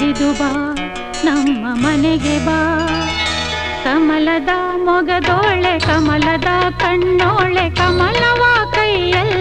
ಹಿಡಿದು ಬಾ ನಮ್ಮ ಮನೆಗೆ ಬಾ ಕಮಲದ ಮೊಗದೋಳೆ ಕಮಲದ ಕಣ್ಣೋಳೆ ಕಮಲವ ಕೈಯಲ್ಲಿ